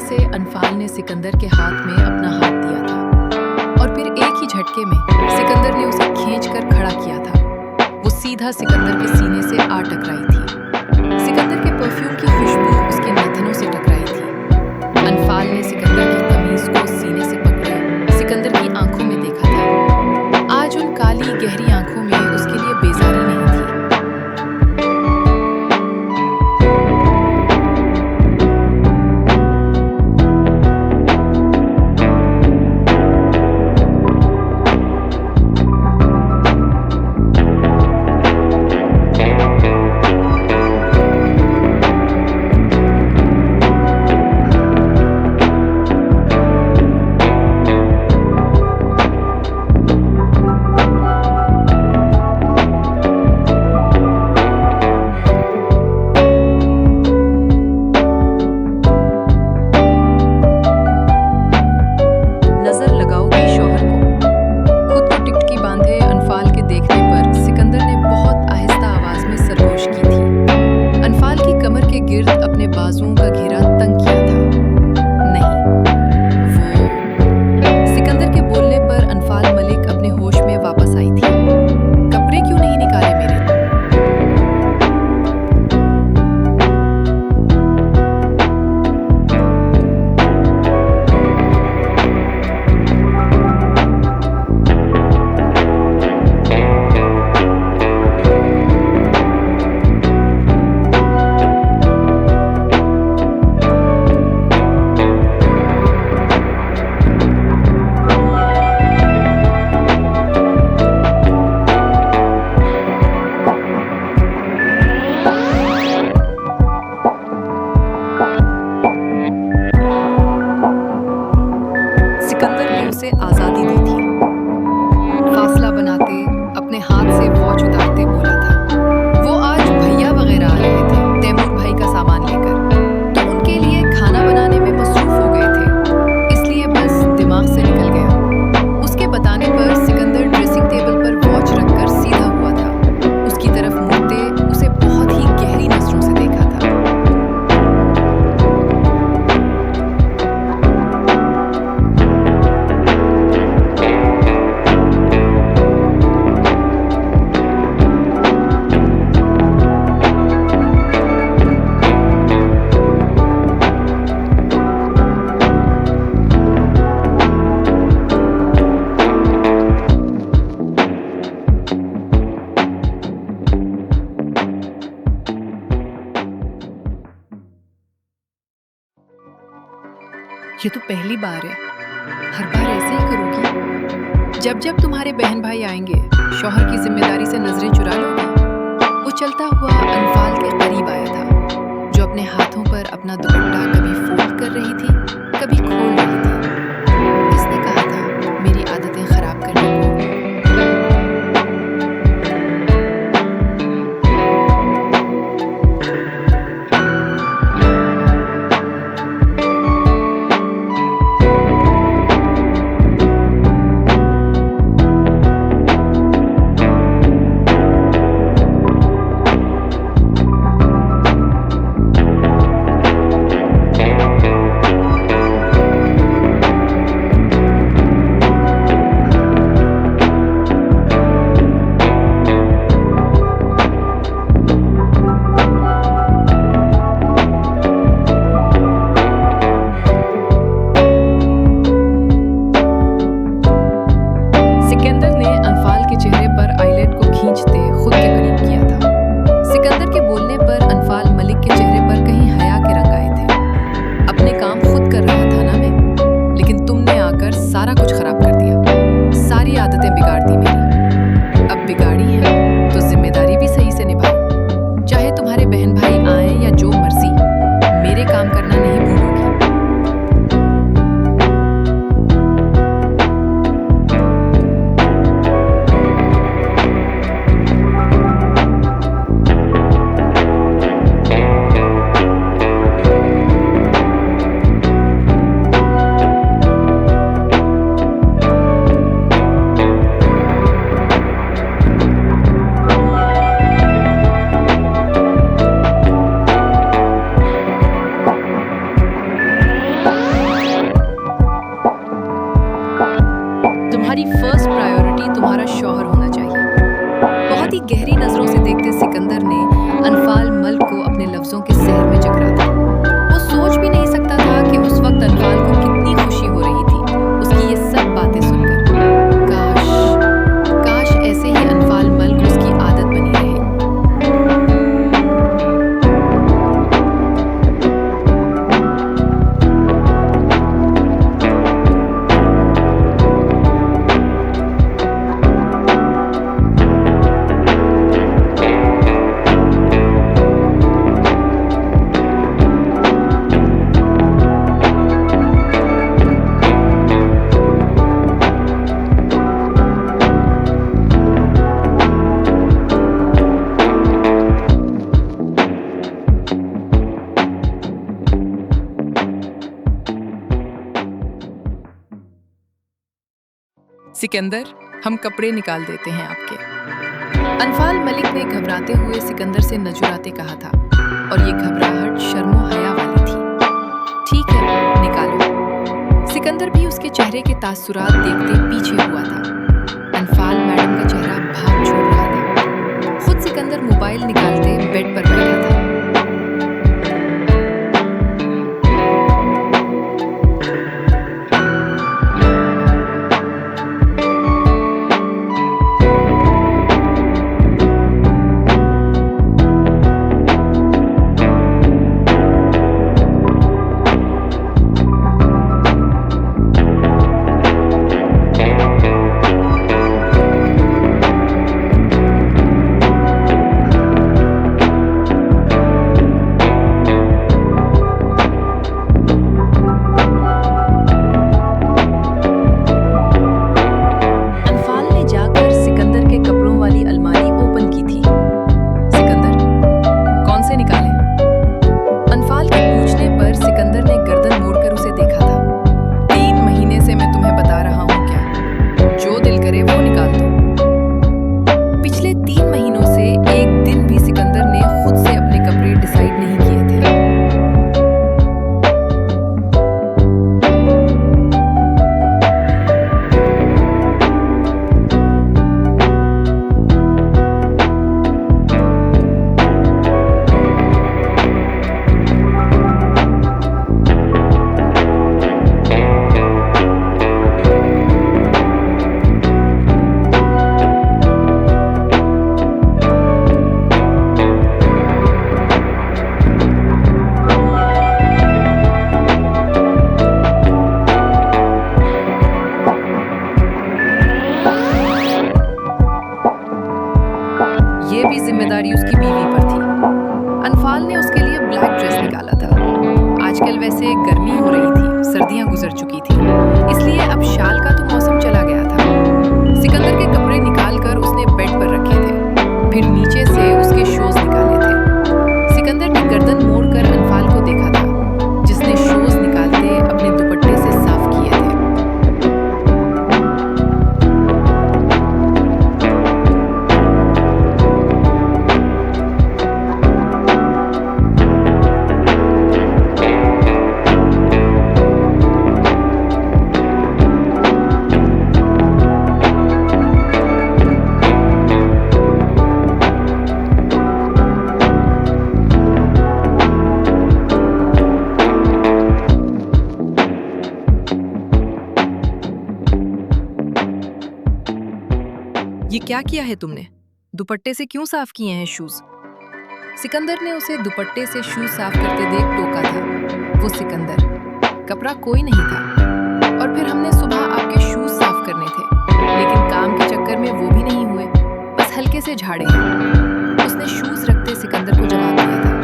से अनफाल ने सिकंदर के हाथ में अपना हाथ दिया था और फिर एक ही झटके में सिकंदर ने उसे खींचकर खड़ा किया था। वो सीधा सिकंदर के सीने से आ टकराई थी। सिकंदर के परफ्यूम की खुशबू उसके नथनों से टकराई थी। अनफाल ने सिकंदर की कमीज को सीने से पकड़े सिकंदर की आंखों में देखा था। आज उन काली गहरी आंखों में उसके लिए बेजारी नहीं थी। अपने बाजुओं का घेरा तंग किया था। नहीं, वो सिकंदर के बोलने पर अनफाल मलिक अपने होश में वापस आई थी। कपड़े क्यों नहीं निकाले मेरे? उसे आज़ादी दी थी। फासला बनाते अपने हाथ से वॉच उतारते बोला था। वो आज भैया वगैरह आ रहे थे तैमूर भाई का सामान लेकर, तो उनके लिए खाना बनाने में मसरूफ हो गए थे, इसलिए बस दिमाग से निकल गया। उसके बताने पर सिकंदर ड्रेसिंग टेबल पर वॉच रखकर सीधा हुआ था। उसकी तरफ मुड़ते उसे बहुत ही गहरी नजरों से देखा था। ये तो पहली बार है, हर बार ऐसे ही करोगी? जब जब तुम्हारे बहन भाई आएंगे शौहर की जिम्मेदारी से नजरें चुरा लोगी? वो चलता हुआ अनफाल के करीब आया था, जो अपने हाथों पर अपना दुपट्टा कभी फोल्ड कर रही थी, कभी खोल रही थी। किसने कहा था मेरी आदतें खराब करने को? देखते सिकंदर ने अनफाल मल्क को अपने लफ्जों के सहर में जकड़ा था। वो सोच भी नहीं सकता था कि उस वक्त अनफाल को कितनी खुशी हो रही थी उसकी ये सब बातें सुनकर। काश काश ऐसे ही अनफाल मल्क उसकी आदत बनी रहे। सिकंदर, हम कपड़े निकाल देते हैं आपके। अनफाल मलिक ने घबराते हुए सिकंदर से नजुराते कहा था और ये घबराहट शर्मो हया वाली थी। ठीक है, निकालो। सिकंदर भी उसके चेहरे के तासुरात देखते पीछे हुआ था। अनफाल मैडम का चेहरा भाग छोड़ रहा था। खुद सिकंदर मोबाइल निकालते बेड पर बैठा था। ये भी जिम्मेदारी उसकी बीवी पर थी। अनफाल ने उसके लिए ब्लैक ड्रेस निकाला था। आजकल वैसे गर्मी हो रही थी, सर्दियां गुजर चुकी थी, इसलिए अब शाल का तो मौसम चला गया था। सिकंदर के कपड़े निकालकर उसने बेड पर रखे थे, फिर नीचे से उसके शूज निकाले थे। सिकंदर ने गर्दन मोड़कर अनफाल को देखा था, जिसने शूज निकालते अपने दुपट्टे से साफ किए थे। ये क्या किया है तुमने? दुपट्टे से क्यों साफ किए हैं शूज? सिकंदर ने उसे दुपट्टे से शूज साफ करते देख टोका था। वो सिकंदर, कपड़ा कोई नहीं था। और फिर हमने सुबह आपके शूज साफ करने थे, लेकिन काम के चक्कर में वो भी नहीं हुए, बस हल्के से झाड़े हैं। उसने शूज रखते सिकंदर को जवाब दिया था।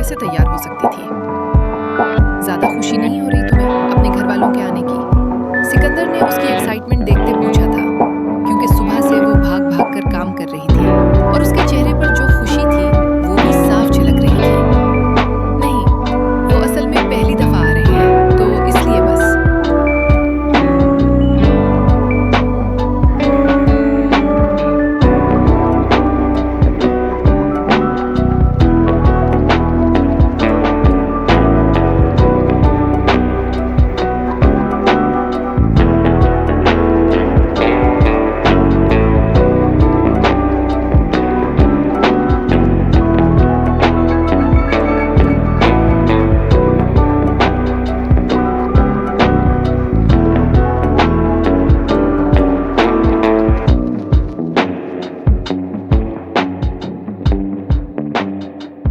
से तैयार हो सकती थी। ज्यादा खुशी नहीं हो रही तुम्हें अपने घर वालों के आने की? सिकंदर ने उसकी एक्साइटमेंट देखते पूछा था, क्योंकि सुबह से वो भाग भाग कर काम कर रही थी और उसके चेहरे पर जो खुशी थी वो भी साफ झलक रही थी। नहीं, वो असल में पहली दफा आ रहे हैं, तो इसलिए बस।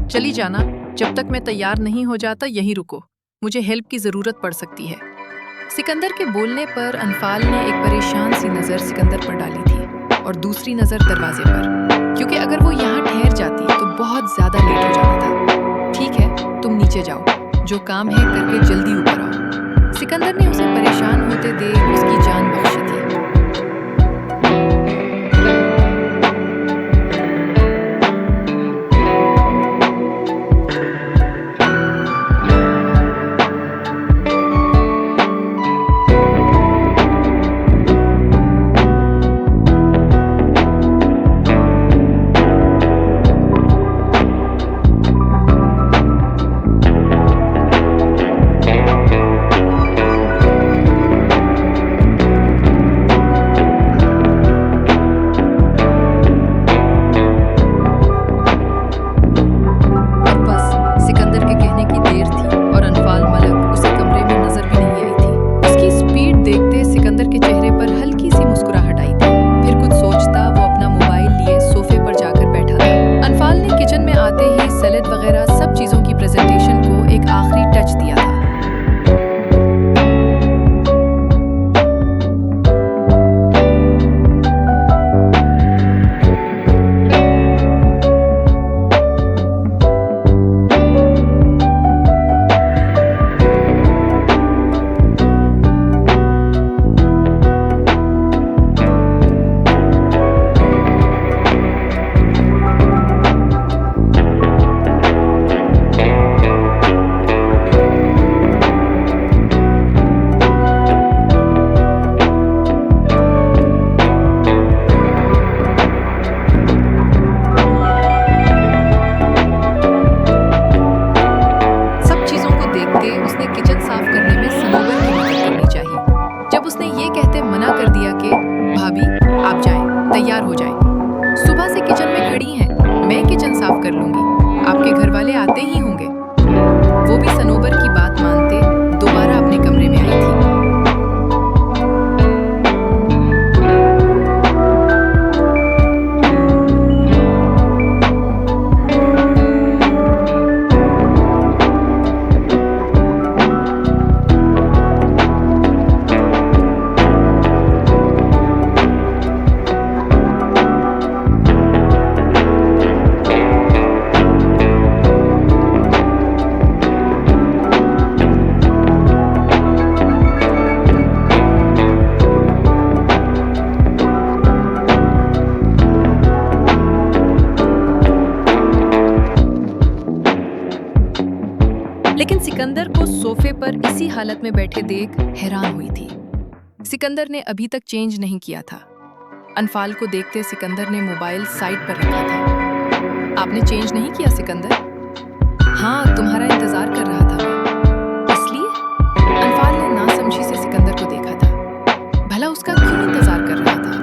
चली जाना, जब तक मैं तैयार नहीं हो जाता यहीं रुको, मुझे हेल्प की जरूरत पड़ सकती है। सिकंदर के बोलने पर अनफाल ने एक परेशान सी नजर सिकंदर पर डाली थी और दूसरी नजर दरवाजे पर, क्योंकि अगर वो यहाँ ठहर जाती तो बहुत ज्यादा लेट हो जाना था। ठीक है, तुम नीचे जाओ, जो काम है करके जल्दी ऊपर आओ। सिकंदर ने उसे परेशान होते देख उसकी जान बख्शी थी। तैयार हो जाएं। सुबह से किचन में खड़ी हैं, मैं किचन साफ कर लूंगी, आपके घर वाले आते ही होंगे। वो भी सनोबर की बात मानते दोबारा अपने कमरे में आई थी। लेकिन सिकंदर को सोफे पर इसी हालत में बैठे देख हैरान हुई थी। सिकंदर ने अभी तक चेंज नहीं किया था। अनफाल को देखते सिकंदर ने मोबाइल साइड पर रखा था। आपने चेंज नहीं किया सिकंदर? हाँ, तुम्हारा इंतजार कर रहा था मैं। इसलिए? अनफाल ने नासमझी से सिकंदर को देखा था। भला उसका क्यों इंतजार कर रहा था?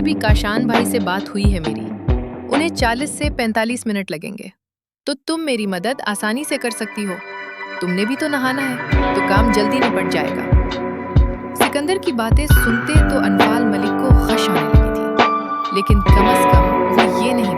अभी काशान भाई से बात हुई है मेरी। उन्हें 40 से 45 मिनट लगेंगे, तो तुम मेरी मदद आसानी से कर सकती हो। तुमने भी तो नहाना है, तो काम जल्दी निपट जाएगा। सिकंदर की बातें सुनते तो अनफाल मलिक को खश आने लगी थी, लेकिन कम से कम वो ये नहीं